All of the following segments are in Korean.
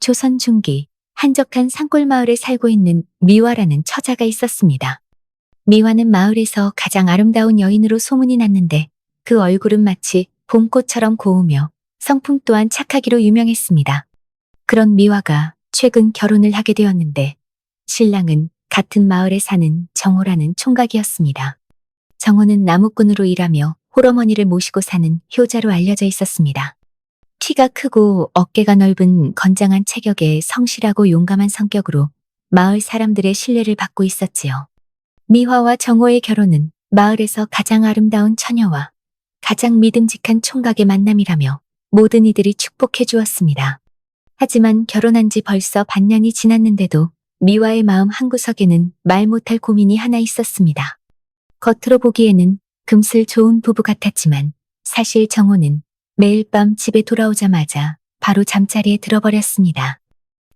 조선 중기 한적한 산골 마을에 살고 있는 미화라는 처자가 있었습니다. 미화는 마을에서 가장 아름다운 여인으로 소문이 났는데 그 얼굴은 마치 봄꽃처럼 고우며 성품 또한 착하기로 유명했습니다. 그런 미화가 최근 결혼을 하게 되었는데 신랑은 같은 마을에 사는 정호라는 총각이었습니다. 정호는 나무꾼으로 일하며 홀어머니를 모시고 사는 효자로 알려져 있었습니다. 키가 크고 어깨가 넓은 건장한 체격에 성실하고 용감한 성격으로 마을 사람들의 신뢰를 받고 있었지요. 미화와 정호의 결혼은 마을에서 가장 아름다운 처녀와 가장 믿음직한 총각의 만남이라며 모든 이들이 축복해 주었습니다. 하지만 결혼한 지 벌써 반년이 지났는데도 미화의 마음 한구석에는 말 못할 고민이 하나 있었습니다. 겉으로 보기에는 금슬 좋은 부부 같았지만 사실 정호는 매일 밤 집에 돌아오자마자 바로 잠자리에 들어버렸습니다.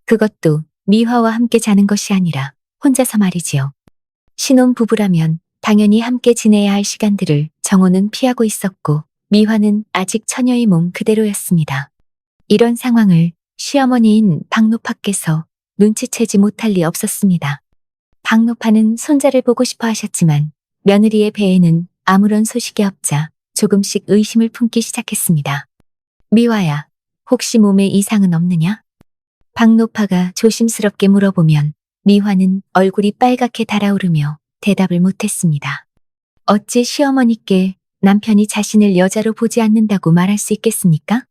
그것도 미화와 함께 자는 것이 아니라 혼자서 말이지요. 신혼 부부라면 당연히 함께 지내야 할 시간들을 정호는 피하고 있었고 미화는 아직 처녀의 몸 그대로였습니다. 이런 상황을 시어머니인 박노파께서 눈치채지 못할 리 없었습니다. 박노파는 손자를 보고 싶어 하셨지만 며느리의 배에는 아무런 소식이 없자 조금씩 의심을 품기 시작했습니다. 미화야, 혹시 몸에 이상은 없느냐? 박노파가 조심스럽게 물어보면 미화는 얼굴이 빨갛게 달아오르며 대답을 못했습니다. 어찌 시어머니께 남편이 자신을 여자로 보지 않는다고 말할 수 있겠습니까?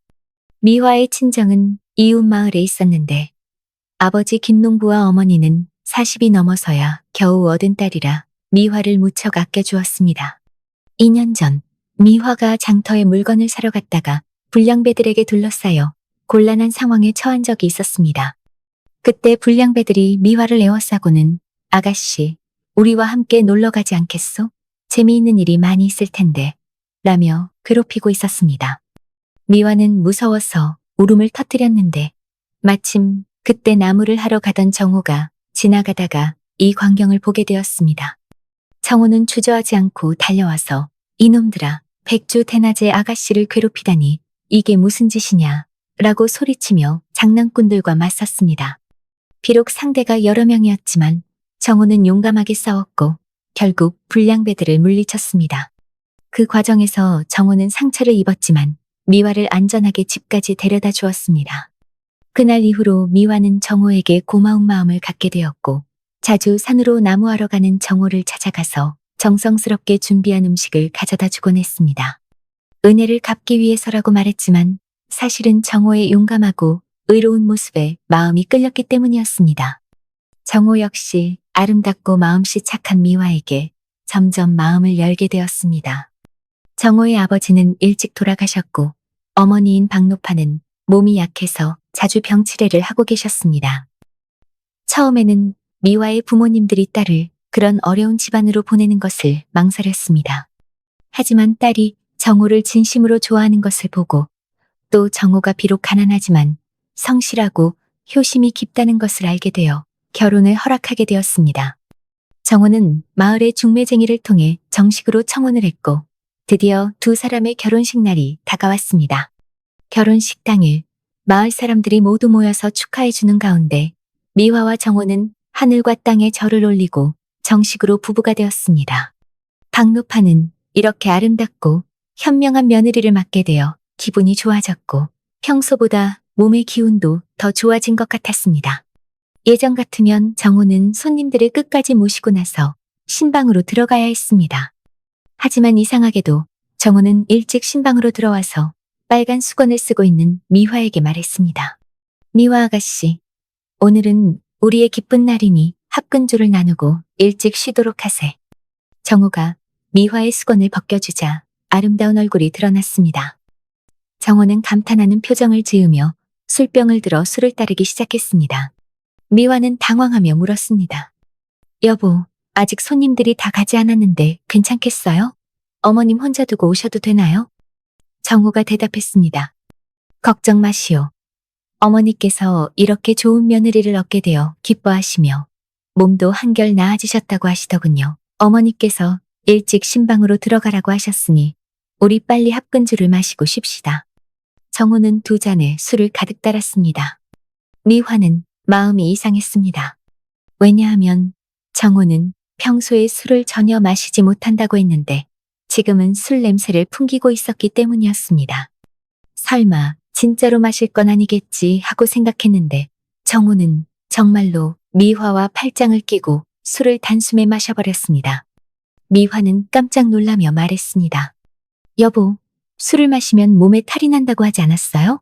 미화의 친정은 이웃 마을에 있었는데 아버지 김농부와 어머니는 40이 넘어서야 겨우 얻은 딸이라 미화를 무척 아껴주었습니다. 2년 전 미화가 장터에 물건을 사러 갔다가 불량배들에게 둘러싸여 곤란한 상황에 처한 적이 있었습니다. 그때 불량배들이 미화를 에워싸고는 아가씨, 우리와 함께 놀러 가지 않겠소? 재미있는 일이 많이 있을 텐데 라며 괴롭히고 있었습니다. 미화는 무서워서 울음을 터뜨렸는데 마침 그때 나무를 하러 가던 정호가 지나가다가 이 광경을 보게 되었습니다. 정호는 주저하지 않고 달려와서 이놈들아, 백주 대낮에 아가씨를 괴롭히다니 이게 무슨 짓이냐 라고 소리치며 장난꾼들과 맞섰습니다. 비록 상대가 여러 명이었지만 정호는 용감하게 싸웠고 결국 불량배들을 물리쳤습니다. 그 과정에서 정호는 상처를 입었지만 미화를 안전하게 집까지 데려다 주었습니다. 그날 이후로 미화는 정호에게 고마운 마음을 갖게 되었고 자주 산으로 나무하러 가는 정호를 찾아가서 정성스럽게 준비한 음식을 가져다 주곤 했습니다. 은혜를 갚기 위해서라고 말했지만 사실은 정호의 용감하고 의로운 모습에 마음이 끌렸기 때문이었습니다. 정호 역시 아름답고 마음씨 착한 미화에게 점점 마음을 열게 되었습니다. 정호의 아버지는 일찍 돌아가셨고 어머니인 박노파는 몸이 약해서 자주 병치레를 하고 계셨습니다. 처음에는 미화의 부모님들이 딸을 그런 어려운 집안으로 보내는 것을 망설였습니다. 하지만 딸이 정호를 진심으로 좋아하는 것을 보고 또 정호가 비록 가난하지만 성실하고 효심이 깊다는 것을 알게 되어 결혼을 허락하게 되었습니다. 정호는 마을의 중매쟁이를 통해 정식으로 청혼을 했고 드디어 두 사람의 결혼식 날이 다가왔습니다. 결혼식 당일 마을 사람들이 모두 모여서 축하해 주는 가운데 미화와 정호는 하늘과 땅에 절을 올리고 정식으로 부부가 되었습니다. 박노파는 이렇게 아름답고 현명한 며느리를 맡게 되어 기분이 좋아졌고 평소보다 몸의 기운도 더 좋아진 것 같았습니다. 예전 같으면 정호는 손님들을 끝까지 모시고 나서 신방으로 들어가야 했습니다. 하지만 이상하게도 정호는 일찍 신방으로 들어와서 빨간 수건을 쓰고 있는 미화에게 말했습니다. 미화 아가씨, 오늘은 우리의 기쁜 날이니 합근조를 나누고 일찍 쉬도록 하세. 정호가 미화의 수건을 벗겨주자 아름다운 얼굴이 드러났습니다. 정호는 감탄하는 표정을 지으며 술병을 들어 술을 따르기 시작했습니다. 미화는 당황하며 물었습니다. 여보, 아직 손님들이 다 가지 않았는데 괜찮겠어요? 어머님 혼자 두고 오셔도 되나요? 정호가 대답했습니다. 걱정 마시오. 어머니께서 이렇게 좋은 며느리를 얻게 되어 기뻐하시며 몸도 한결 나아지셨다고 하시더군요. 어머니께서 일찍 신방으로 들어가라고 하셨으니 우리 빨리 합근주를 마시고 쉽시다. 정호는 두 잔에 술을 가득 따랐습니다. 미화는 마음이 이상했습니다. 왜냐하면 정호는 평소에 술을 전혀 마시지 못한다고 했는데 지금은 술 냄새를 풍기고 있었기 때문이었습니다. 설마 진짜로 마실 건 아니겠지 하고 생각했는데 정호는 정말로 미화와 팔짱을 끼고 술을 단숨에 마셔버렸습니다. 미화는 깜짝 놀라며 말했습니다. 여보, 술을 마시면 몸에 탈이 난다고 하지 않았어요?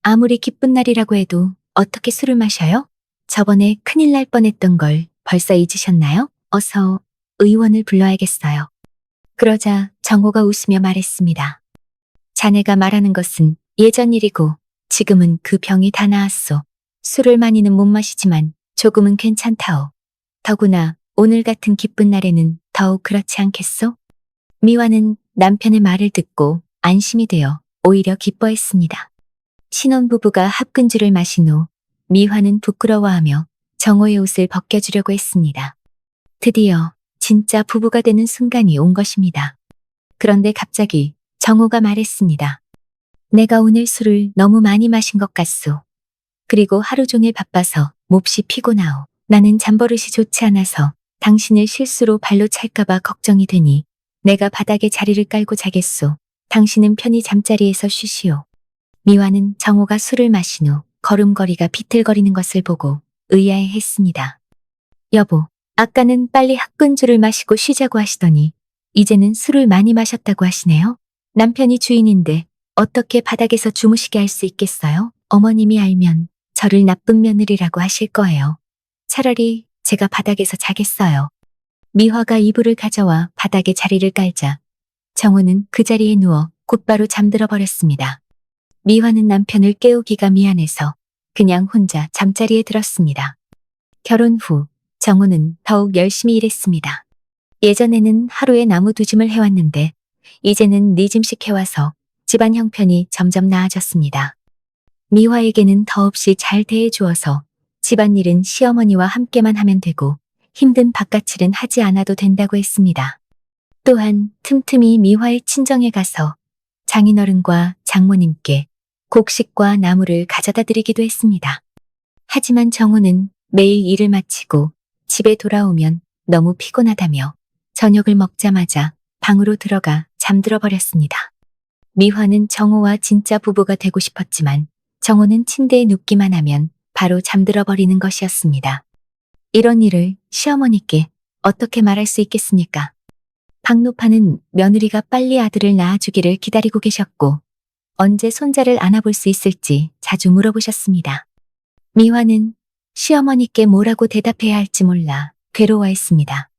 아무리 기쁜 날이라고 해도 어떻게 술을 마셔요? 저번에 큰일 날 뻔했던 걸 벌써 잊으셨나요? 어서 의원을 불러야겠어요. 그러자 정호가 웃으며 말했습니다. 자네가 말하는 것은 예전 일이고 지금은 그 병이 다 나았소. 술을 많이는 못 마시지만 조금은 괜찮다오. 더구나 오늘 같은 기쁜 날에는 더욱 그렇지 않겠소? 미화는 남편의 말을 듣고 안심이 되어 오히려 기뻐했습니다. 신혼부부가 합근주를 마신 후 미화는 부끄러워하며 정호의 옷을 벗겨주려고 했습니다. 드디어 진짜 부부가 되는 순간이 온 것입니다. 그런데 갑자기 정호가 말했습니다. 내가 오늘 술을 너무 많이 마신 것 같소. 그리고 하루 종일 바빠서 몹시 피곤하오. 나는 잠버릇이 좋지 않아서 당신을 실수로 발로 찰까봐 걱정이 되니 내가 바닥에 자리를 깔고 자겠소. 당신은 편히 잠자리에서 쉬시오. 미화는 정호가 술을 마신 후 걸음걸이가 비틀거리는 것을 보고 의아해했습니다. 여보, 아까는 빨리 합근주를 마시고 쉬자고 하시더니 이제는 술을 많이 마셨다고 하시네요. 남편이 주인인데 어떻게 바닥에서 주무시게 할 수 있겠어요? 어머님이 알면 저를 나쁜 며느리라고 하실 거예요. 차라리 제가 바닥에서 자겠어요. 미화가 이불을 가져와 바닥에 자리를 깔자 정호는 그 자리에 누워 곧바로 잠들어 버렸습니다. 미화는 남편을 깨우기가 미안해서 그냥 혼자 잠자리에 들었습니다. 결혼 후 정호는 더욱 열심히 일했습니다. 예전에는 하루에 나무 2짐을 해왔는데 이제는 4짐씩 해와서 집안 형편이 점점 나아졌습니다. 미화에게는 더없이 잘 대해주어서 집안일은 시어머니와 함께만 하면 되고 힘든 바깥일은 하지 않아도 된다고 했습니다. 또한 틈틈이 미화의 친정에 가서 장인어른과 장모님께 곡식과 나무를 가져다 드리기도 했습니다. 하지만 정호는 매일 일을 마치고 집에 돌아오면 너무 피곤하다며 저녁을 먹자마자 방으로 들어가 잠들어 버렸습니다. 미화는 정호와 진짜 부부가 되고 싶었지만 정호는 침대에 눕기만 하면 바로 잠들어 버리는 것이었습니다. 이런 일을 시어머니께 어떻게 말할 수 있겠습니까? 박노파는 며느리가 빨리 아들을 낳아주기를 기다리고 계셨고 언제 손자를 안아볼 수 있을지 자주 물어보셨습니다. 미화는 시어머니께 뭐라고 대답해야 할지 몰라 괴로워했습니다.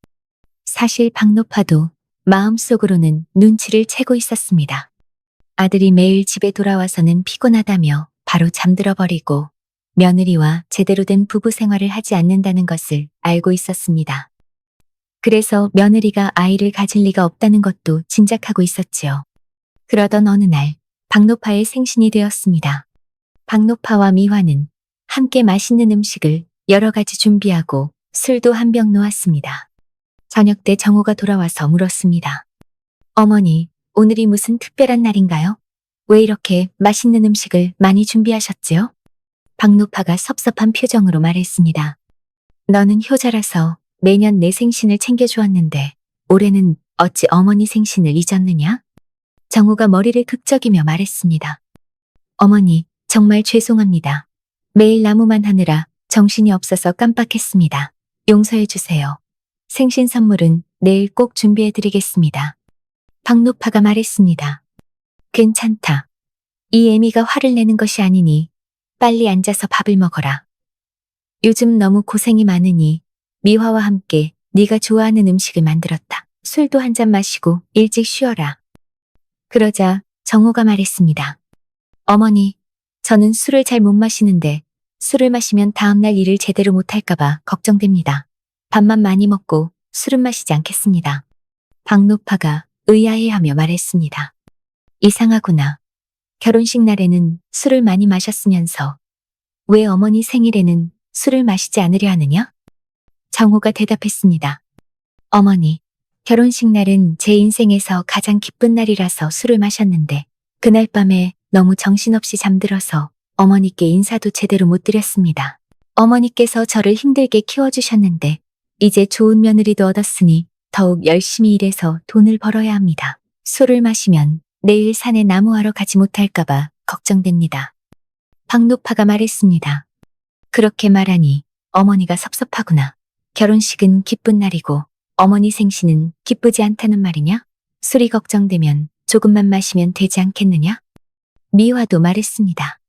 사실 박노파도 마음속으로는 눈치를 채고 있었습니다. 아들이 매일 집에 돌아와서는 피곤하다며 바로 잠들어 버리고 며느리와 제대로 된 부부 생활을 하지 않는다는 것을 알고 있었습니다. 그래서 며느리가 아이를 가질 리가 없다는 것도 짐작하고 있었지요. 그러던 어느 날 박노파의 생신이 되었습니다. 박노파와 미화는 함께 맛있는 음식을 여러 가지 준비하고 술도 한 병 놓았습니다. 저녁 때 정호가 돌아와서 물었습니다. 어머니, 오늘이 무슨 특별한 날인가요? 왜 이렇게 맛있는 음식을 많이 준비하셨지요? 박노파가 섭섭한 표정으로 말했습니다. 너는 효자라서 매년 내 생신을 챙겨주었는데 올해는 어찌 어머니 생신을 잊었느냐? 정호가 머리를 극적이며 말했습니다. 어머니, 정말 죄송합니다. 매일 나무만 하느라 정신이 없어서 깜빡했습니다. 용서해 주세요. 생신 선물은 내일 꼭 준비해 드리겠습니다. 박노파가 말했습니다. 괜찮다. 이 애미가 화를 내는 것이 아니니 빨리 앉아서 밥을 먹어라. 요즘 너무 고생이 많으니 미화와 함께 네가 좋아하는 음식을 만들었다. 술도 한 잔 마시고 일찍 쉬어라. 그러자 정호가 말했습니다. 어머니, 저는 술을 잘 못 마시는데 술을 마시면 다음날 일을 제대로 못할까봐 걱정됩니다. 밥만 많이 먹고 술은 마시지 않겠습니다. 박노파가 의아해하며 말했습니다. 이상하구나. 결혼식 날에는 술을 많이 마셨으면서 왜 어머니 생일에는 술을 마시지 않으려 하느냐? 정호가 대답했습니다. 어머니, 결혼식 날은 제 인생에서 가장 기쁜 날이라서 술을 마셨는데 그날 밤에 너무 정신없이 잠들어서 어머니께 인사도 제대로 못 드렸습니다. 어머니께서 저를 힘들게 키워주셨는데 이제 좋은 며느리도 얻었으니 더욱 열심히 일해서 돈을 벌어야 합니다. 술을 마시면 내일 산에 나무하러 가지 못할까봐 걱정됩니다. 박노파가 말했습니다. 그렇게 말하니 어머니가 섭섭하구나. 결혼식은 기쁜 날이고 어머니 생신은 기쁘지 않다는 말이냐? 술이 걱정되면 조금만 마시면 되지 않겠느냐? 미화도 말했습니다.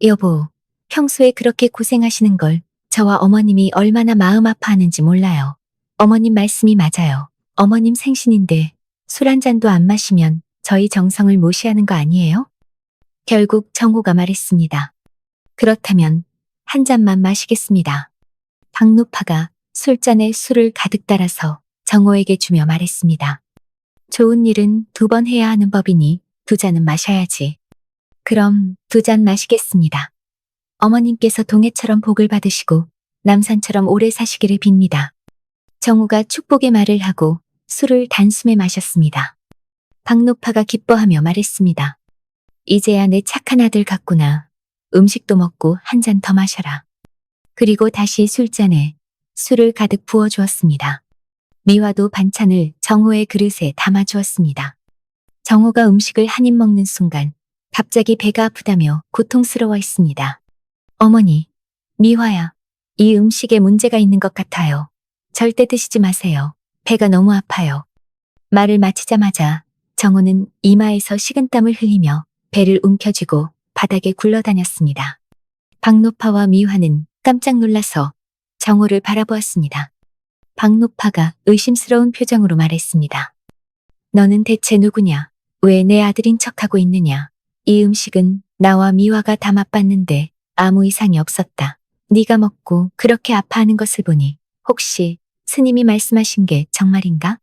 여보, 평소에 그렇게 고생하시는 걸 저와 어머님이 얼마나 마음 아파하는지 몰라요. 어머님 말씀이 맞아요. 어머님 생신인데 술 한 잔도 안 마시면 저희 정성을 무시하는 거 아니에요? 결국 정호가 말했습니다. 그렇다면 한 잔만 마시겠습니다. 박노파가 술잔에 술을 가득 따라서 정호에게 주며 말했습니다. 좋은 일은 2번 해야 하는 법이니 2잔은 마셔야지. 그럼 2잔 마시겠습니다. 어머님께서 동해처럼 복을 받으시고 남산처럼 오래 사시기를 빕니다. 정우가 축복의 말을 하고 술을 단숨에 마셨습니다. 박노파가 기뻐하며 말했습니다. 이제야 내 착한 아들 같구나. 음식도 먹고 한 잔 더 마셔라. 그리고 다시 술잔에 술을 가득 부어주었습니다. 미화도 반찬을 정호의 그릇에 담아주었습니다. 정호가 음식을 한 입 먹는 순간 갑자기 배가 아프다며 고통스러워했습니다. 어머니, 미화야, 이 음식에 문제가 있는 것 같아요. 절대 드시지 마세요. 배가 너무 아파요. 말을 마치자마자 정호는 이마에서 식은땀을 흘리며 배를 움켜쥐고 바닥에 굴러다녔습니다. 박노파와 미화는 깜짝 놀라서 정호를 바라보았습니다. 박노파가 의심스러운 표정으로 말했습니다. 너는 대체 누구냐? 왜 내 아들인 척하고 있느냐? 이 음식은 나와 미화가 다 맛봤는데 아무 이상이 없었다. 네가 먹고 그렇게 아파하는 것을 보니 혹시 스님이 말씀하신 게 정말인가?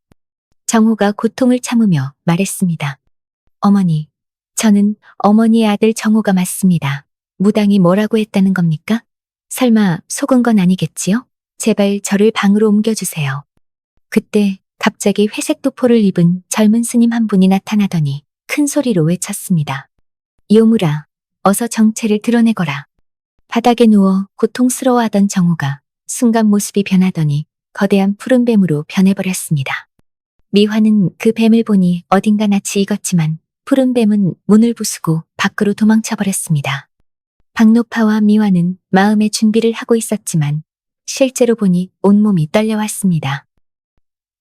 정호가 고통을 참으며 말했습니다. 어머니, 저는 어머니의 아들 정호가 맞습니다. 무당이 뭐라고 했다는 겁니까? 설마 속은 건 아니겠지요? 제발 저를 방으로 옮겨주세요. 그때 갑자기 회색 도포를 입은 젊은 스님 한 분이 나타나더니 큰 소리로 외쳤습니다. 요물아, 어서 정체를 드러내거라. 바닥에 누워 고통스러워하던 정호가 순간 모습이 변하더니 거대한 푸른 뱀으로 변해버렸습니다. 미화는 그 뱀을 보니 어딘가 낯이 익었지만 푸른 뱀은 문을 부수고 밖으로 도망쳐버렸습니다. 박노파와 미화는 마음의 준비를 하고 있었지만 실제로 보니 온몸이 떨려왔습니다.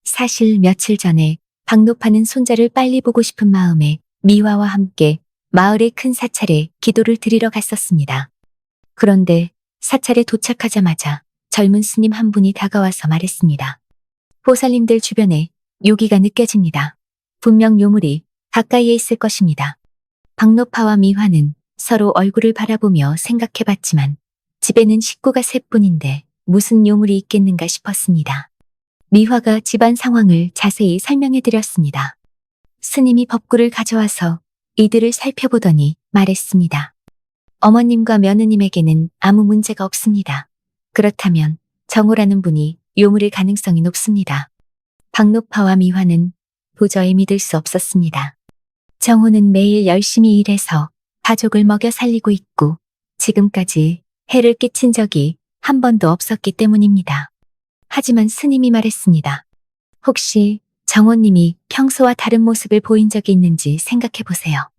사실 며칠 전에 박노파는 손자를 빨리 보고 싶은 마음에 미화와 함께 마을의 큰 사찰에 기도를 드리러 갔었습니다. 그런데 사찰에 도착하자마자 젊은 스님 한 분이 다가와서 말했습니다. 보살님들 주변에 요기가 느껴집니다. 분명 요물이 가까이에 있을 것입니다. 박노파와 미화는 서로 얼굴을 바라보며 생각해봤지만 집에는 식구가 셋뿐인데 무슨 요물이 있겠는가 싶었습니다. 미화가 집안 상황을 자세히 설명해드렸습니다. 스님이 법구를 가져와서 이들을 살펴보더니 말했습니다. 어머님과 며느님에게는 아무 문제가 없습니다. 그렇다면 정호라는 분이 요물일 가능성이 높습니다. 박노파와 미화는 도저히 믿을 수 없었습니다. 정호는 매일 열심히 일해서 가족을 먹여 살리고 있고 지금까지 해를 끼친 적이 한 번도 없었기 때문입니다. 하지만 스님이 말했습니다. 혹시 정호님이 평소와 다른 모습을 보인 적이 있는지 생각해보세요.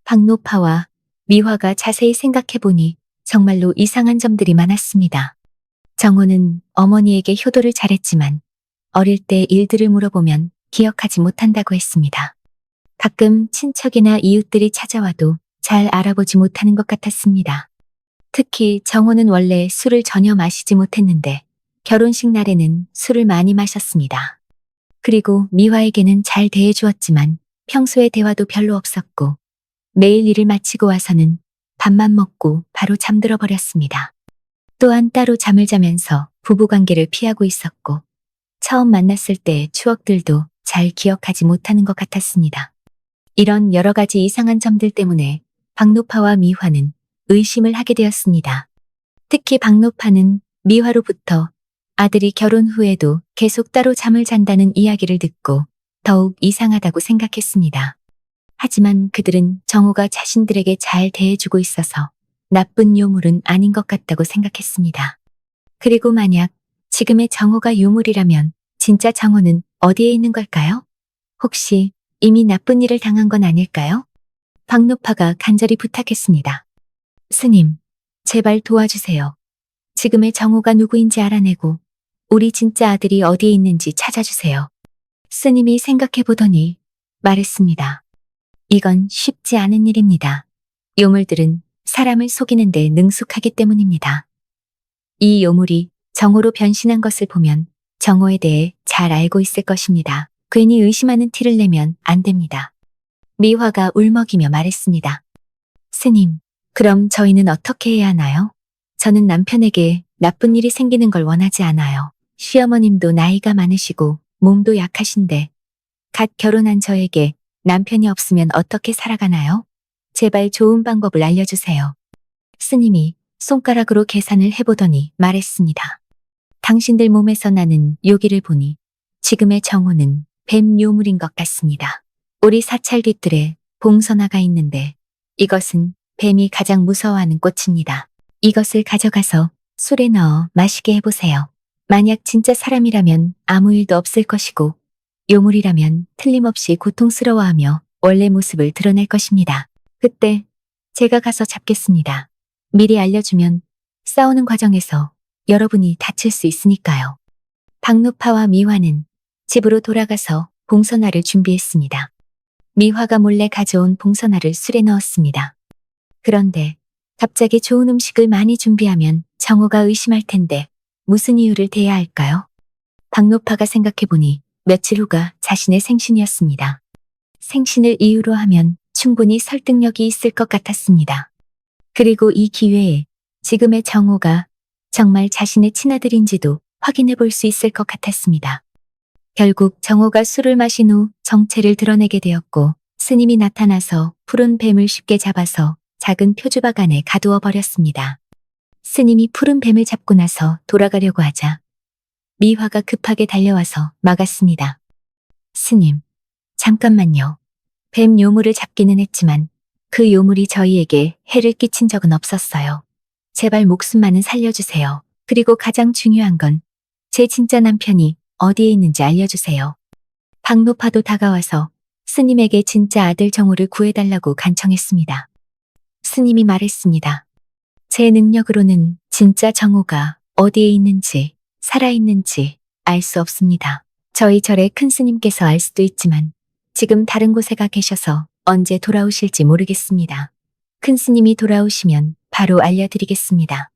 박노파와 미화가 자세히 생각해보니 정말로 이상한 점들이 많았습니다. 정호는 어머니에게 효도를 잘했지만 어릴 때 일들을 물어보면 기억하지 못한다고 했습니다. 가끔 친척이나 이웃들이 찾아와도 잘 알아보지 못하는 것 같았습니다. 특히 정호는 원래 술을 전혀 마시지 못했는데 결혼식 날에는 술을 많이 마셨습니다. 그리고 미화에게는 잘 대해주었지만 평소에 대화도 별로 없었고 매일 일을 마치고 와서는 밥만 먹고 바로 잠들어 버렸습니다. 또한 따로 잠을 자면서 부부관계를 피하고 있었고 처음 만났을 때의 추억들도 잘 기억하지 못하는 것 같았습니다. 이런 여러 가지 이상한 점들 때문에 박노파와 미화는 의심을 하게 되었습니다. 특히 박노파는 미화로부터 아들이 결혼 후에도 계속 따로 잠을 잔다는 이야기를 듣고 더욱 이상하다고 생각했습니다. 하지만 그들은 정호가 자신들에게 잘 대해주고 있어서 나쁜 요물은 아닌 것 같다고 생각했습니다. 그리고 만약 지금의 정호가 요물이라면 진짜 정호는 어디에 있는 걸까요? 혹시 이미 나쁜 일을 당한 건 아닐까요? 박노파가 간절히 부탁했습니다. 스님, 제발 도와주세요. 지금의 정호가 누구인지 알아내고 우리 진짜 아들이 어디에 있는지 찾아주세요. 스님이 생각해보더니 말했습니다. 이건 쉽지 않은 일입니다. 요물들은 사람을 속이는데 능숙하기 때문입니다. 이 요물이 정호로 변신한 것을 보면 정호에 대해 잘 알고 있을 것입니다. 괜히 의심하는 티를 내면 안 됩니다. 미화가 울먹이며 말했습니다. 스님, 그럼 저희는 어떻게 해야 하나요? 저는 남편에게 나쁜 일이 생기는 걸 원하지 않아요. 시어머님도 나이가 많으시고 몸도 약하신데 갓 결혼한 저에게 남편이 없으면 어떻게 살아가나요? 제발 좋은 방법을 알려주세요. 스님이 손가락으로 계산을 해보더니 말했습니다. 당신들 몸에서 나는 요기를 보니 지금의 정호는 뱀 요물인 것 같습니다. 우리 사찰 뒤뜰에 봉선화가 있는데 이것은 뱀이 가장 무서워하는 꽃입니다. 이것을 가져가서 술에 넣어 마시게 해보세요. 만약 진짜 사람이라면 아무 일도 없을 것이고 요물이라면 틀림없이 고통스러워하며 원래 모습을 드러낼 것입니다. 그때 제가 가서 잡겠습니다. 미리 알려주면 싸우는 과정에서 여러분이 다칠 수 있으니까요. 박노파와 미화는 집으로 돌아가서 봉선화를 준비했습니다. 미화가 몰래 가져온 봉선화를 술에 넣었습니다. 그런데 갑자기 좋은 음식을 많이 준비하면 정호가 의심할 텐데 무슨 이유를 대야 할까요? 박노파가 생각해보니 며칠 후가 자신의 생신이었습니다. 생신을 이유로 하면 충분히 설득력이 있을 것 같았습니다. 그리고 이 기회에 지금의 정호가 정말 자신의 친아들인지도 확인해 볼 수 있을 것 같았습니다. 결국 정호가 술을 마신 후 정체를 드러내게 되었고 스님이 나타나서 푸른 뱀을 쉽게 잡아서 작은 표주박 안에 가두어 버렸습니다. 스님이 푸른 뱀을 잡고 나서 돌아가려고 하자 미화가 급하게 달려와서 막았습니다. 스님, 잠깐만요. 뱀 요물을 잡기는 했지만 그 요물이 저희에게 해를 끼친 적은 없었어요. 제발 목숨만은 살려주세요. 그리고 가장 중요한 건 제 진짜 남편이 어디에 있는지 알려주세요. 박노파도 다가와서 스님에게 진짜 아들 정호를 구해달라고 간청했습니다. 스님이 말했습니다. 제 능력으로는 진짜 정호가 어디에 있는지 살아있는지 알 수 없습니다. 저희 절의 큰 스님께서 알 수도 있지만 지금 다른 곳에 가 계셔서 언제 돌아오실지 모르겠습니다. 큰 스님이 돌아오시면 바로 알려드리겠습니다.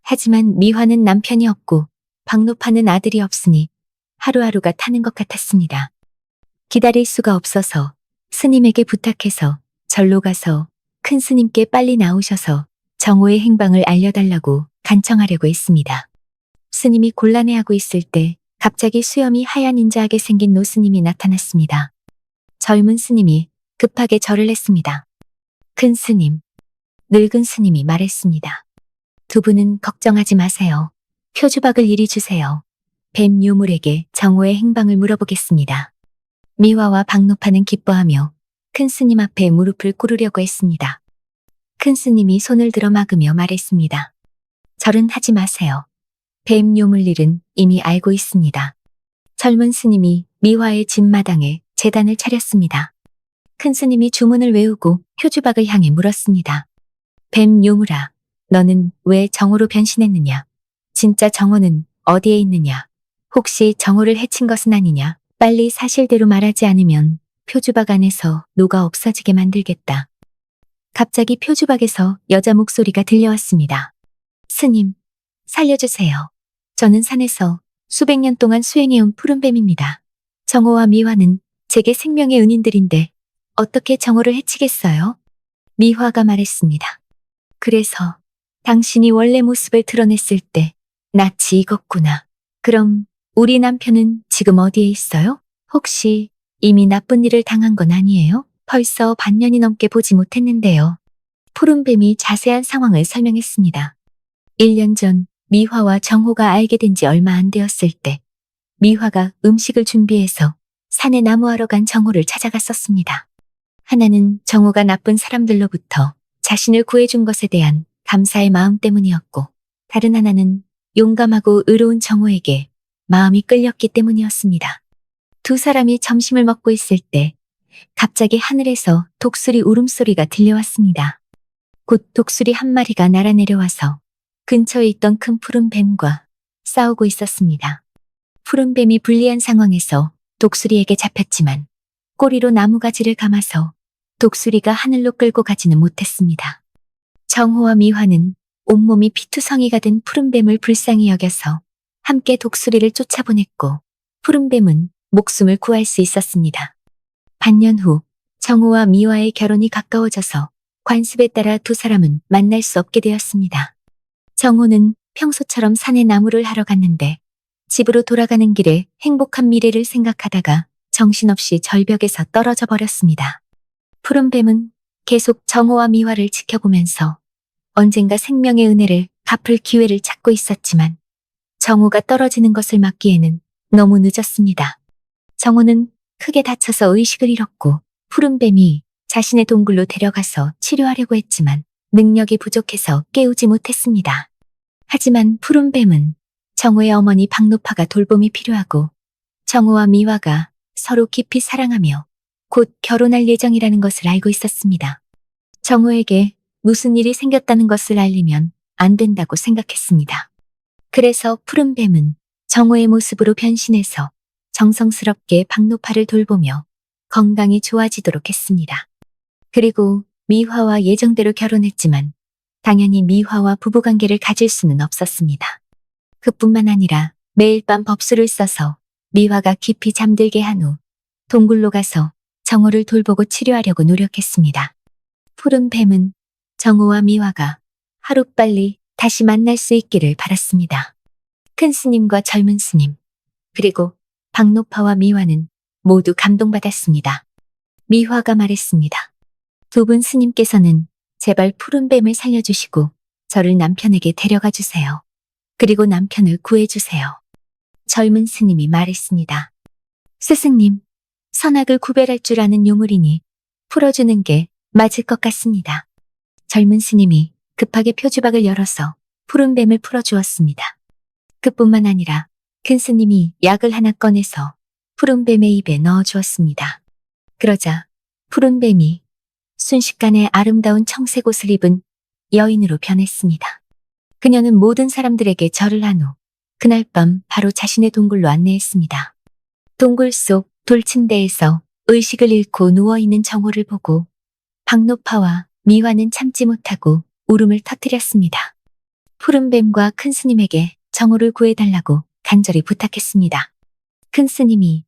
하지만 미화는 남편이 없고 박노파는 아들이 없으니 하루하루가 타는 것 같았습니다. 기다릴 수가 없어서 스님에게 부탁해서 절로 가서 큰 스님께 빨리 나오셔서 정호의 행방을 알려달라고 간청하려고 했습니다. 스님이 곤란해하고 있을 때 갑자기 수염이 하얀 인자하게 생긴 노스님이 나타났습니다. 젊은 스님이 급하게 절을 했습니다. 큰 스님, 늙은 스님이 말했습니다. 두 분은 걱정하지 마세요. 표주박을 이리 주세요. 뱀 요물에게 정호의 행방을 물어보겠습니다. 미화와 박노파는 기뻐하며 큰 스님 앞에 무릎을 꿇으려고 했습니다. 큰 스님이 손을 들어 막으며 말했습니다. 절은 하지 마세요. 뱀 요물 일은 이미 알고 있습니다. 젊은 스님이 미화의 집마당에 제단을 차렸습니다. 큰 스님이 주문을 외우고 표주박을 향해 물었습니다. 뱀 요물아, 너는 왜 정호로 변신했느냐? 진짜 정호는 어디에 있느냐? 혹시 정호를 해친 것은 아니냐? 빨리 사실대로 말하지 않으면 표주박 안에서 노가 없어지게 만들겠다. 갑자기 표주박에서 여자 목소리가 들려왔습니다. 스님, 살려주세요. 저는 산에서 수백 년 동안 수행해온 푸른뱀입니다. 정호와 미화는 제게 생명의 은인들인데 어떻게 정호를 해치겠어요? 미화가 말했습니다. 그래서 당신이 원래 모습을 드러냈을 때 낯이 익었구나. 그럼 우리 남편은 지금 어디에 있어요? 혹시 이미 나쁜 일을 당한 건 아니에요? 벌써 반년이 넘게 보지 못했는데요. 푸른뱀이 자세한 상황을 설명했습니다. 1년 전 미화와 정호가 알게 된 지 얼마 안 되었을 때 미화가 음식을 준비해서 산에 나무하러 간 정호를 찾아갔었습니다. 하나는 정호가 나쁜 사람들로부터 자신을 구해준 것에 대한 감사의 마음 때문이었고, 다른 하나는 용감하고 의로운 정호에게 마음이 끌렸기 때문이었습니다. 두 사람이 점심을 먹고 있을 때 갑자기 하늘에서 독수리 울음소리가 들려왔습니다. 곧 독수리 한 마리가 날아내려와서 근처에 있던 큰 푸른 뱀과 싸우고 있었습니다. 푸른 뱀이 불리한 상황에서 독수리에게 잡혔지만 꼬리로 나무가지를 감아서 독수리가 하늘로 끌고 가지는 못했습니다. 정호와 미화는 온몸이 피투성이가 된 푸른 뱀을 불쌍히 여겨서 함께 독수리를 쫓아보냈고 푸른 뱀은 목숨을 구할 수 있었습니다. 반년 후 정호와 미화의 결혼이 가까워져서 관습에 따라 두 사람은 만날 수 없게 되었습니다. 정호는 평소처럼 산에 나무를 하러 갔는데 집으로 돌아가는 길에 행복한 미래를 생각하다가 정신없이 절벽에서 떨어져 버렸습니다. 푸른 뱀은 계속 정호와 미화를 지켜보면서 언젠가 생명의 은혜를 갚을 기회를 찾고 있었지만 정호가 떨어지는 것을 막기에는 너무 늦었습니다. 정호는 크게 다쳐서 의식을 잃었고 푸른 뱀이 자신의 동굴로 데려가서 치료하려고 했지만 능력이 부족해서 깨우지 못했습니다. 하지만 푸른 뱀은 정호의 어머니 박노파가 돌봄이 필요하고 정호와 미화가 서로 깊이 사랑하며 곧 결혼할 예정이라는 것을 알고 있었습니다. 정호에게 무슨 일이 생겼다는 것을 알리면 안 된다고 생각했습니다. 그래서 푸른 뱀은 정호의 모습으로 변신해서 정성스럽게 박노파를 돌보며 건강이 좋아지도록 했습니다. 그리고 미화와 예정대로 결혼했지만 당연히 미화와 부부관계를 가질 수는 없었습니다. 그뿐만 아니라 매일 밤 법수를 써서 미화가 깊이 잠들게 한 후 동굴로 가서 정호를 돌보고 치료하려고 노력했습니다. 푸른 뱀은 정호와 미화가 하루빨리 다시 만날 수 있기를 바랐습니다. 큰 스님과 젊은 스님, 그리고 박노파와 미화는 모두 감동받았습니다. 미화가 말했습니다. 두 분 스님께서는 제발 푸른 뱀을 살려주시고 저를 남편에게 데려가 주세요. 그리고 남편을 구해주세요. 젊은 스님이 말했습니다. 스승님, 선악을 구별할 줄 아는 요물이니 풀어주는 게 맞을 것 같습니다. 젊은 스님이 급하게 표주박을 열어서 푸른 뱀을 풀어주었습니다. 그뿐만 아니라 큰 스님이 약을 하나 꺼내서 푸른 뱀의 입에 넣어주었습니다. 그러자 푸른 뱀이 순식간에 아름다운 청색 옷을 입은 여인으로 변했습니다. 그녀는 모든 사람들에게 절을 한 후 그날 밤 바로 자신의 동굴로 안내했습니다. 동굴 속 돌침대에서 의식을 잃고 누워있는 정호를 보고 박노파와 미화는 참지 못하고 울음을 터뜨렸습니다. 푸른 뱀과 큰 스님에게 정호를 구해달라고 간절히 부탁했습니다. 큰 스님이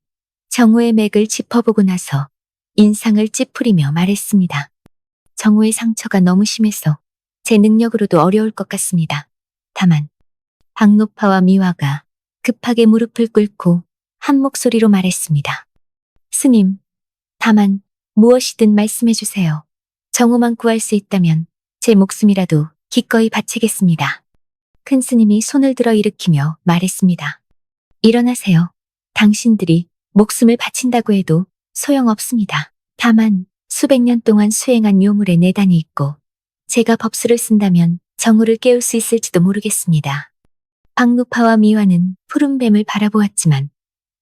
정호의 맥을 짚어보고 나서 인상을 찌푸리며 말했습니다. 정호의 상처가 너무 심해서 제 능력으로도 어려울 것 같습니다. 다만 박노파와 미화가 급하게 무릎을 꿇고 한 목소리로 말했습니다. 스님, 다만 무엇이든 말씀해 주세요. 정호만 구할 수 있다면 제 목숨이라도 기꺼이 바치겠습니다. 큰 스님이 손을 들어 일으키며 말했습니다. 일어나세요. 당신들이 목숨을 바친다고 해도 소용없습니다. 다만 수백 년 동안 수행한 요물에 내단이 있고 제가 법수를 쓴다면 정호를 깨울 수 있을지도 모르겠습니다. 박노파와 미화는 푸른 뱀을 바라보았지만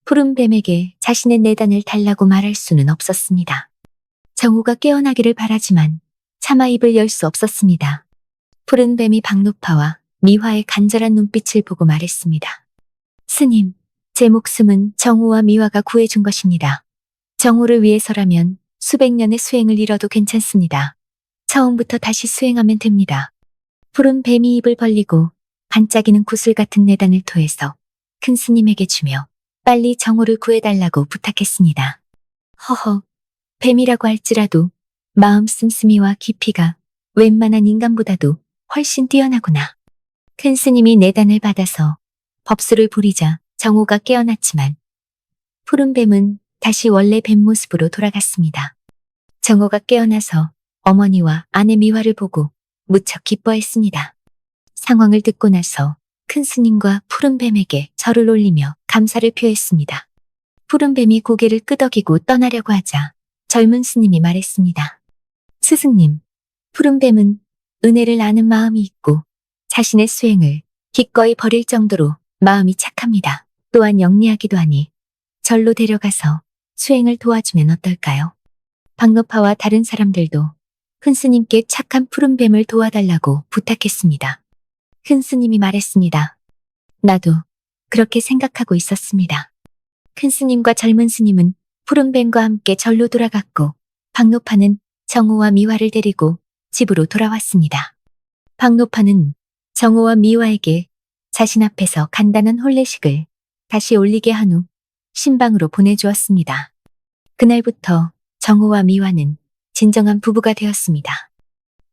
푸른 뱀에게 자신의 내단을 달라고 말할 수는 없었습니다. 정호가 깨어나기를 바라지만 차마 입을 열 수 없었습니다. 푸른 뱀이 박노파와 미화의 간절한 눈빛을 보고 말했습니다. 스님, 제 목숨은 정호와 미화가 구해준 것입니다. 정호를 위해서라면 수백 년의 수행을 잃어도 괜찮습니다. 처음부터 다시 수행하면 됩니다. 푸른 뱀이 입을 벌리고 반짝이는 구슬 같은 내단을 토해서 큰 스님에게 주며 빨리 정호를 구해달라고 부탁했습니다. 허허, 뱀이라고 할지라도 마음 씀씀이와 깊이가 웬만한 인간보다도 훨씬 뛰어나구나. 큰 스님이 내단을 받아서 법수를 부리자 정호가 깨어났지만 푸른 뱀은 다시 원래 뱀 모습으로 돌아갔습니다. 정호가 깨어나서 어머니와 아내 미화를 보고 무척 기뻐했습니다. 상황을 듣고 나서 큰 스님과 푸른 뱀에게 절을 올리며 감사를 표했습니다. 푸른 뱀이 고개를 끄덕이고 떠나려고 하자 젊은 스님이 말했습니다. 스승님, 푸른 뱀은 은혜를 아는 마음이 있고 자신의 수행을 기꺼이 버릴 정도로 마음이 착합니다. 또한 영리하기도 하니 절로 데려가서 수행을 도와주면 어떨까요? 박노파와 다른 사람들도 큰 스님께 착한 푸른뱀을 도와달라고 부탁했습니다. 큰 스님이 말했습니다. 나도 그렇게 생각하고 있었습니다. 큰 스님과 젊은 스님은 푸른뱀과 함께 절로 돌아갔고 박노파는 정호와 미화를 데리고 집으로 돌아왔습니다. 박노파는 정호와 미화에게 자신 앞에서 간단한 혼례식을 다시 올리게 한 후 신방으로 보내주었습니다. 그날부터 정호와 미화는 진정한 부부가 되었습니다.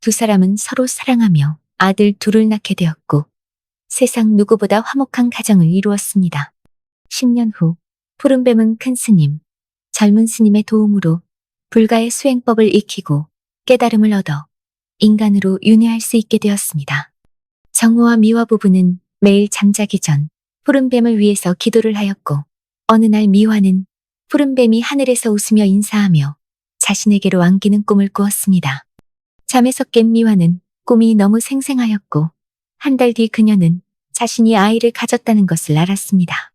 두 사람은 서로 사랑하며 아들 둘을 낳게 되었고 세상 누구보다 화목한 가정을 이루었습니다. 10년 후 푸른뱀은 큰 스님, 젊은 스님의 도움으로 불가의 수행법을 익히고 깨달음을 얻어 인간으로 윤회할 수 있게 되었습니다. 정호와 미화 부부는 매일 잠자기 전 푸른뱀을 위해서 기도를 하였고 어느 날 미화는 푸른뱀이 하늘에서 웃으며 인사하며 자신에게로 안기는 꿈을 꾸었습니다. 잠에서 깬 미화는 꿈이 너무 생생하였고 한 달 뒤 그녀는 자신이 아이를 가졌다는 것을 알았습니다.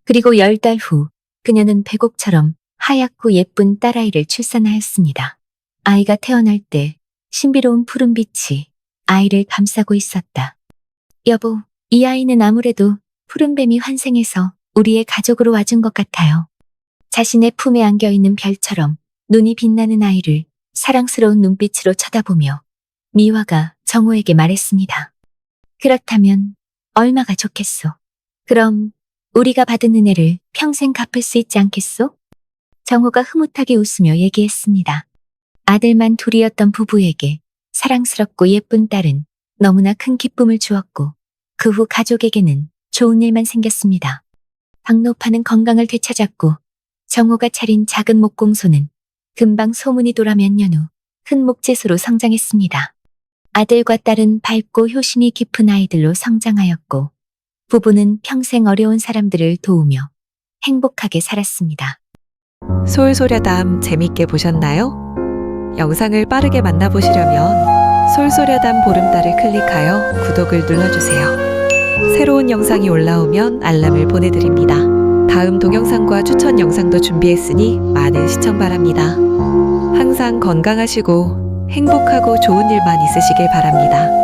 그리고 10달 후 그녀는 백옥처럼 하얗고 예쁜 딸아이를 출산하였습니다. 아이가 태어날 때 신비로운 푸른빛이 아이를 감싸고 있었다. 여보, 이 아이는 아무래도 푸른뱀이 환생해서 우리의 가족으로 와준 것 같아요. 자신의 품에 안겨있는 별처럼 눈이 빛나는 아이를 사랑스러운 눈빛으로 쳐다보며 미화가 정호에게 말했습니다. 그렇다면 얼마가 좋겠소? 그럼 우리가 받은 은혜를 평생 갚을 수 있지 않겠소? 정호가 흐뭇하게 웃으며 얘기했습니다. 아들만 둘이었던 부부에게 사랑스럽고 예쁜 딸은 너무나 큰 기쁨을 주었고 그 후 가족에게는 좋은 일만 생겼습니다. 박노파는 건강을 되찾았고 정호가 차린 작은 목공소는 금방 소문이 돌아 몇 년 후 큰 목재소로 성장했습니다. 아들과 딸은 밝고 효심이 깊은 아이들로 성장하였고 부부는 평생 어려운 사람들을 도우며 행복하게 살았습니다. 솔소려담 재밌게 보셨나요? 영상을 빠르게 만나보시려면 솔소려담 보름달을 클릭하여 구독을 눌러주세요. 새로운 영상이 올라오면 알람을 보내드립니다. 다음 동영상과 추천 영상도 준비했으니 많은 시청 바랍니다. 항상 건강하시고 행복하고 좋은 일만 있으시길 바랍니다.